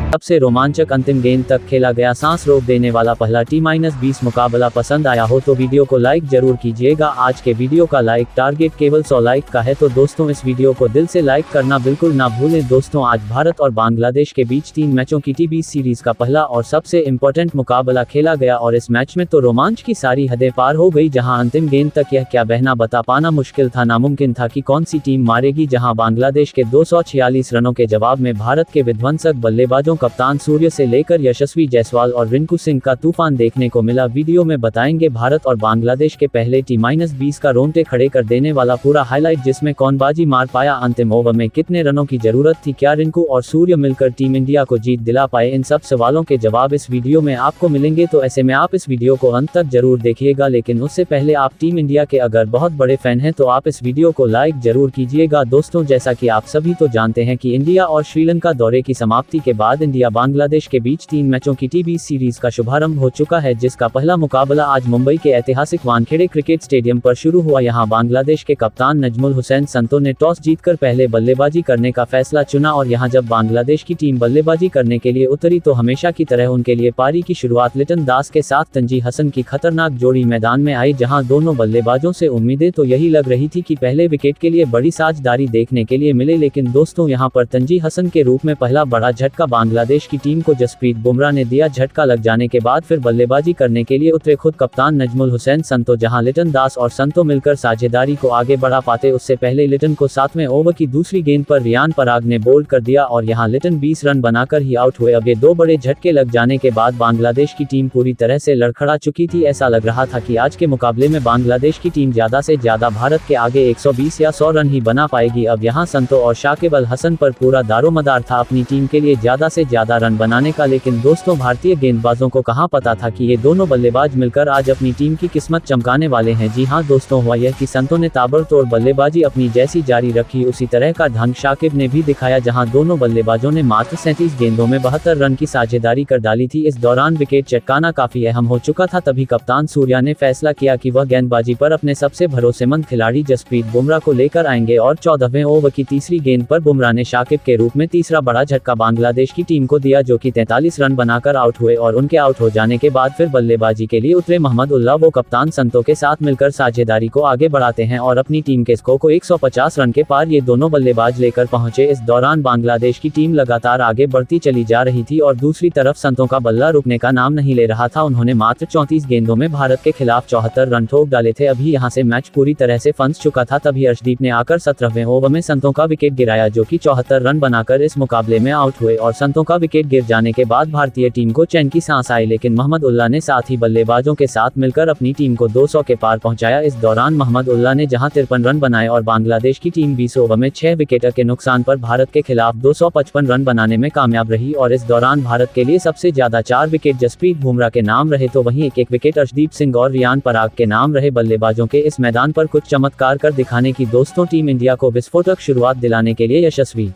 सबसे रोमांचक अंतिम गेंद तक खेला गया सांस रोक देने वाला पहला T-20 मुकाबला पसंद आया हो तो वीडियो को लाइक जरूर कीजिएगा। आज के वीडियो का लाइक टारगेट केवल 100 लाइक का है, तो दोस्तों इस वीडियो को दिल से लाइक करना बिल्कुल ना भूलें। दोस्तों आज भारत और बांग्लादेश के बीच 3 मैचों की T20 सीरीज का पहला और सबसे इम्पोर्टेंट मुकाबला खेला गया और इस मैच में तो रोमांच की सारी हदें पार हो गई। जहां अंतिम गेंद तक यह क्या बहना बता पाना मुश्किल था, नामुमकिन था कि कौन सी टीम मारेगी। जहां बांग्लादेश के 246 रनों के जवाब में भारत के विध्वंसक बल्लेबाजों कप्तान सूर्य से लेकर यशस्वी जायसवाल और रिंकू सिंह का तूफान देखने को मिला। वीडियो में बताएंगे भारत और बांग्लादेश के पहले T-20 का रोंगटे खड़े कर देने वाला पूरा हाईलाइट, जिसमें कौन बाजी मार पाया, अंतिम ओवर में कितने रनों की जरूरत थी, क्या रिंकू और सूर्य मिलकर टीम इंडिया को जीत दिला पाए, इन सब सवालों के जवाब इस वीडियो में आपको मिलेंगे। तो ऐसे में आप इस वीडियो को अंत तक जरूर देखिएगा, लेकिन उससे पहले आप टीम इंडिया के अगर बहुत बड़े फैन हैं तो आप इस वीडियो को लाइक जरूर कीजिएगा। दोस्तों जैसा कि आप सभी तो जानते हैं कि इंडिया और श्रीलंका दौरे की समाप्ति के बाद इंडिया बांग्लादेश के बीच 3 मैचों की T20 सीरीज का शुभारंभ हो चुका है, जिसका पहला मुकाबला आज मुंबई के ऐतिहासिक वानखेड़े क्रिकेट स्टेडियम पर शुरू हुआ। यहां बांग्लादेश के कप्तान नजमुल हुसैन संतो ने टॉस जीतकर पहले बल्लेबाजी करने का फैसला चुना और यहां जब बांग्लादेश की टीम बल्लेबाजी करने के लिए उतरी तो हमेशा की तरह उनके लिए पारी की शुरुआत लिटन दास के साथ तंजी हसन की खतरनाक जोड़ी मैदान में आई। जहां दोनों बल्लेबाजों से उम्मीदें तो यही लग रही थी कि पहले विकेट के लिए बड़ी साझेदारी देखने के लिए मिले, लेकिन दोस्तों यहां पर तंजी हसन के रूप में पहला बड़ा झटका बांग्लादेश की टीम को जसप्रीत बुमराह ने दिया। झटका लग जाने के बाद फिर बल्लेबाजी करने के लिए उतरे खुद कप्तान नजमुल हुसैन संतो, जहां लिटन दास और संतो मिलकर साझेदारी को आगे बढ़ा पाते उससे पहले लिटन को 7वें ओवर की दूसरी गेंद पर रियान पराग ने बोल्ड कर दिया और यहां लिटन 20 रन बनाकर ही आउट हुए। अब ये 2 बड़े झटके लग जाने के बाद बांग्लादेश की टीम पूरी तरह से लड़खड़ा चुकी थी। ऐसा लग रहा था कि आज के मुकाबले में बांग्लादेश की टीम ज्यादा से ज्यादा भारत के आगे 120 या 100 रन ही बना पाएगी। अब यहां संतो और शाकिब अल हसन पर पूरा दारोमदार था अपनी टीम के लिए ज्यादा से ज्यादा रन बनाने का, लेकिन दोस्तों भारतीय गेंदबाजों को कहां पता था कि ये दोनों बल्लेबाज मिलकर आज अपनी टीम की किस्मत चमकाने वाले हैं। जी हां दोस्तों, हुआ यह कि संतो ने ताबड़तोड़ बल्लेबाजी अपनी जैसी जारी रखी उसी तरह का ढंग शाकिब ने भी दिखाया, जहां दोनों बल्लेबाजों ने मात्र 37 गेंदों में 72 रन की साझेदारी कर डाली थी। इस दौरान विकेट चटकाना काफी अहम हो चुका था, तभी कप्तान सूर्या ने फैसला किया कि वह गेंदबाजी पर अपने सबसे भरोसेमंद खिलाड़ी जसप्रीत बुमराह को लेकर आएंगे और 14वें ओवर की तीसरी गेंद पर बुमराह ने शाकिब के रूप में तीसरा बड़ा झटका बांग्लादेश की टीम को दिया, जो कि 43 रन बनाकर आउट हुए और उनके आउट हो जाने के बाद फिर बल्लेबाजी के लिए उतरे मोहम्मद उल्लाह वो कप्तान संतो के साथ मिलकर साझेदारी को आगे बढ़ाते हैं और अपनी टीम के स्कोर को 150 रन के पार ये दोनों बल्लेबाज लेकर पहुंचे। इस दौरान बांग्लादेश की टीम लगातार आगे बढ़ती चली जा रही थी और दूसरी तरफ संतो का बल्ला रुकने का नाम नहीं ले रहा था। उन्होंने मात्र 34 गेंदों में भारत के खिलाफ 74 रन ठोक डाले थे। अभी यहां से मैच पूरी तरह से फंस चुका था, तभी अर्शदीप ने आकर 17वें ओवर में संतो का विकेट गिराया, जो कि 74 रन बनाकर इस मुकाबले में आउट हुए और संतो का विकेट गिर जाने के बाद भारतीय टीम को चैन की सांस आई, लेकिन मोहम्मद उल्लाह ने साथ ही बल्लेबाजों के साथ मिलकर अपनी टीम को 200 के पार पहुंचाया। इस दौरान मोहम्मद उल्लाह ने जहां 53 रन बनाए और बांग्लादेश की टीम 20 ओवर में 6 विकेट के नुकसान पर भारत के खिलाफ 255 रन बनाने में कामयाब रही और इस दौरान भारत के लिए सबसे ज्यादा 4 विकेट जसप्रीत बुमराह के नाम रहे, तो वहीं एक विकेट अर्शदीप सिंह और रियान पराग के नाम रहे। बल्लेबाजों के इस मैदान पर कुछ चमत्कार कर दिखाने की दोस्तों टीम इंडिया को विस्फोटक शुरुआत दिलाने के लिए यशस्वी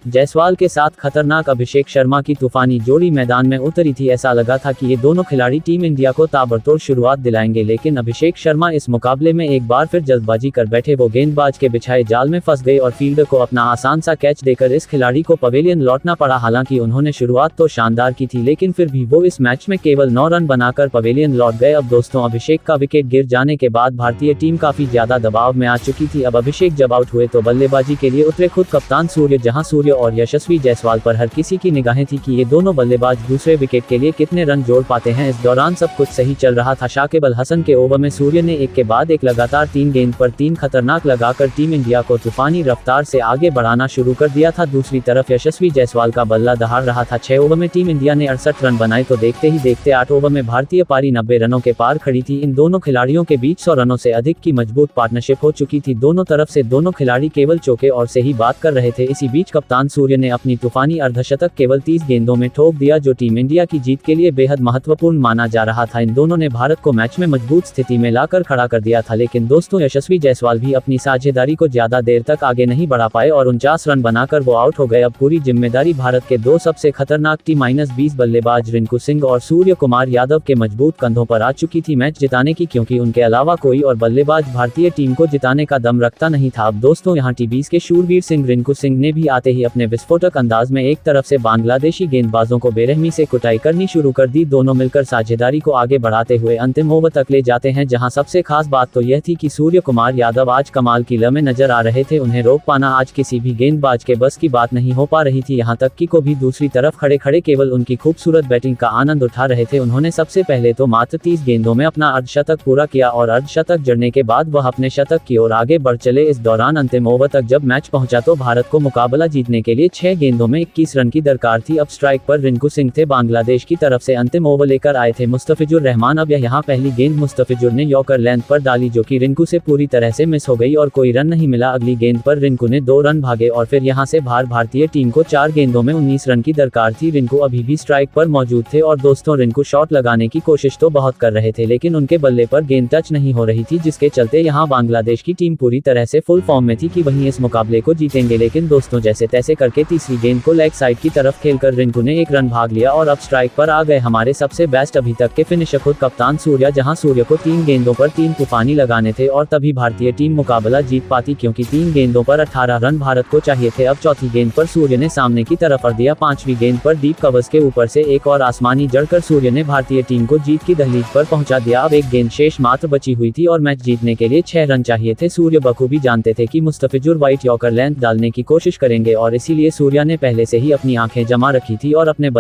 जायसवाल के साथ खतरनाक अभिषेक शर्मा की तूफानी जोड़ी मैदान में उतरी थी। ऐसा लगा था कि ये दोनों खिलाड़ी टीम इंडिया को ताबड़तोड़ शुरुआत दिलाएंगे, लेकिन अभिषेक शर्मा इस मुकाबले में एक बार फिर जल्दबाजी कर बैठे। वो गेंदबाज के बिछाए जाल में फंस गए और फील्डर को अपना आसान सा कैच देकर इस खिलाड़ी को पवेलियन लौटना पड़ा। हालांकि उन्होंने शुरुआत तो शानदार की थी, लेकिन फिर भी वो इस मैच में केवल 9 रन बनाकर पवेलियन लौट गए। अब दोस्तों अभिषेक का विकेट गिर जाने के बाद भारतीय टीम काफी ज्यादा दबाव में आ चुकी थी। अब अभिषेक जब आउट हुए तो बल्लेबाजी के लिए उतरे खुद कप्तान सूर्य, जहां सूर्य और यशस्वी जायसवाल पर हर किसी की निगाहें थी कि ये दोनों बल्लेबाज दूसरे विकेट के लिए कितने रन जोड़ पाते हैं। इस दौरान सब कुछ सही चल रहा था। शाकिब अल हसन के ओवर में सूर्य ने एक के बाद एक लगातार 3 गेंद पर 3 खतरनाक लगाकर टीम इंडिया को तूफानी रफ्तार से आगे बढ़ाना शुरू कर दिया था। दूसरी तरफ यशस्वी जायसवाल का बल्ला दहाड़ रहा था। 6 ओवर में टीम इंडिया ने 68 रन बनाए तो देखते ही देखते 8 ओवर में भारतीय पारी 90 रनों के पार खड़ी थी। इन दोनों खिलाड़ियों के बीच 100 रनों से अधिक की मजबूत पार्टनरशिप हो चुकी थी। दोनों तरफ से दोनों खिलाड़ी केवल चौके और से ही बात कर रहे थे। इसी बीच कप्तान सूर्य ने अपनी तूफानी अर्धशतक केवल 30 गेंदों में ठोक दिया, जो टीम इंडिया की जीत के लिए बेहद महत्वपूर्ण माना जा रहा था। इन दोनों ने भारत को मैच में मजबूत स्थिति में लाकर खड़ा कर दिया था, लेकिन दोस्तों यशस्वी जायसवाल भी अपनी साझेदारी को ज्यादा देर तक आगे नहीं बढ़ा पाए और 49 रन बनाकर वो आउट हो गए। अब पूरी जिम्मेदारी भारत के 2 सबसे खतरनाक T-20 बल्लेबाज रिंकू सिंह और सूर्य कुमार यादव के मजबूत कंधों पर आ चुकी थी मैच जिताने की, क्योंकि उनके अलावा कोई और बल्लेबाज भारतीय टीम को जिताने का दम रखता नहीं था। अब दोस्तों यहाँ T-20 के शूरवीर सिंह रिंकू सिंह ने भी आते ही अपने विस्फोटक अंदाज में एक तरफ से बांग्लादेशी गेंदबाजों को बेरहमी से कुटाई करनी शुरू कर दी। दोनों मिलकर साझेदारी को आगे बढ़ाते हुए अंतिम ओवर तक ले जाते हैं, जहां सबसे खास बात तो यह थी कि सूर्य कुमार यादव आज कमाल की लय में नजर आ रहे थे। उन्हें रोक पाना आज किसी भी गेंदबाज के बस की बात नहीं हो पा रही थी। यहां तक कि को भी दूसरी तरफ खड़े खड़े केवल उनकी खूबसूरत बैटिंग का आनंद उठा रहे थे। उन्होंने सबसे पहले तो मात्र 30 गेंदों में अपना अर्धशतक पूरा किया और अर्धशतक जड़ने के बाद वह अपने शतक की ओर आगे बढ़ चले। इस दौरान अंतिम ओवर तक जब मैच पहुंचा तो भारत को मुकाबला जीतने के लिए 6 गेंदों में 21 रन की दरकार थी। अब स्ट्राइक पर रिंकू सिंह थे। बांग्लादेश की तरफ से अंतिम ओवर लेकर आए थे मुस्तफिजुर रहमान। अब यहाँ पहली गेंद मुस्तफिजुर ने यॉर्कर लेंथ पर डाली, जो कि रिंकू से पूरी तरह से मिस हो गई और कोई रन नहीं मिला। अगली गेंद पर रिंकू ने 2 रन भागे और फिर यहाँ से भारतीय टीम को 4 गेंदों में 19 रन की दरकार थी। रिंकू अभी भी स्ट्राइक पर मौजूद थे और दोस्तों रिंकू शॉट लगाने की कोशिश तो बहुत कर रहे थे, लेकिन उनके बल्ले पर गेंद टच नहीं हो रही थी, जिसके चलते यहाँ बांग्लादेश की टीम पूरी तरह से फुल फॉर्म में थी कि वहीं इस मुकाबले को जीतेंगे। लेकिन दोस्तों जैसे तैसे करके तीसरी गेंद को लेग साइड की तरफ खेलकर रिंकू ने 1 रन भाग लिया और अब स्ट्राइक पर आ गए हमारे सबसे बेस्ट अभी तक के फिनिशर खुद कप्तान सूर्या। जहां सूर्य को 3 गेंदों पर 3 तूफानी लगाने थे और तभी भारतीय टीम मुकाबला जीत पाती, क्योंकि 3 गेंदों पर 18 रन भारत को चाहिए थे। अब चौथी गेंद पर सूर्य ने सामने की तरफ कर दिया। 5वीं गेंद पर डीप कवर्स के ऊपर से एक और आसमानी जड़कर सूर्य ने भारतीय टीम को जीत की दहलीज पर पहुंचा दिया। अब एक गेंद शेष मात्र बची हुई थी और मैच जीतने के लिए 6 रन चाहिए थे। सूर्य बखूबी जानते थे कि मुस्तफिजुर वाइट यॉर्कर लेंथ डालने की कोशिश करेंगे और इसीलिए सूर्या ने पहले से ही अपनी आंखें जमा रखी थी और अपने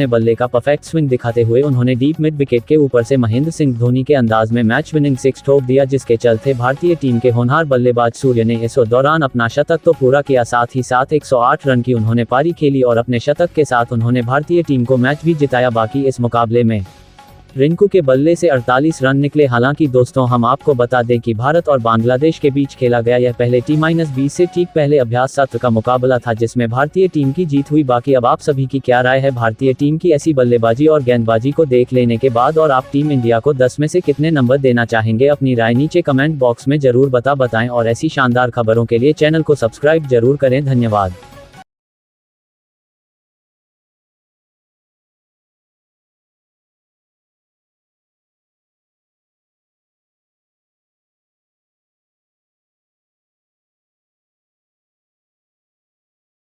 बल्ले का परफेक्ट स्विंग दिखाते हुए उन्होंने डीप मिड विकेट के ऊपर से महेंद्र सिंह धोनी के अंदाज में मैच विनिंग 6 ठोक दिया, जिसके चलते भारतीय टीम के होनहार बल्लेबाज सूर्य ने इस दौरान अपना शतक तो पूरा किया, साथ ही साथ 108 रन की उन्होंने पारी खेली और अपने शतक के साथ उन्होंने भारतीय टीम को मैच भी जिताया। बाकी इस मुकाबले में रिंकू के बल्ले से 48 रन निकले। हालांकि दोस्तों हम आपको बता दें कि भारत और बांग्लादेश के बीच खेला गया यह पहले T-20 से ठीक पहले अभ्यास सत्र का मुकाबला था, जिसमें भारतीय टीम की जीत हुई। बाकी अब आप सभी की क्या राय है भारतीय टीम की ऐसी बल्लेबाजी और गेंदबाजी को देख लेने के बाद, और आप टीम इंडिया को 10 में से कितने नंबर देना चाहेंगे? अपनी राय नीचे कमेंट बॉक्स में जरूर बताएं और ऐसी शानदार खबरों के लिए चैनल को सब्सक्राइब जरूर करें। धन्यवाद।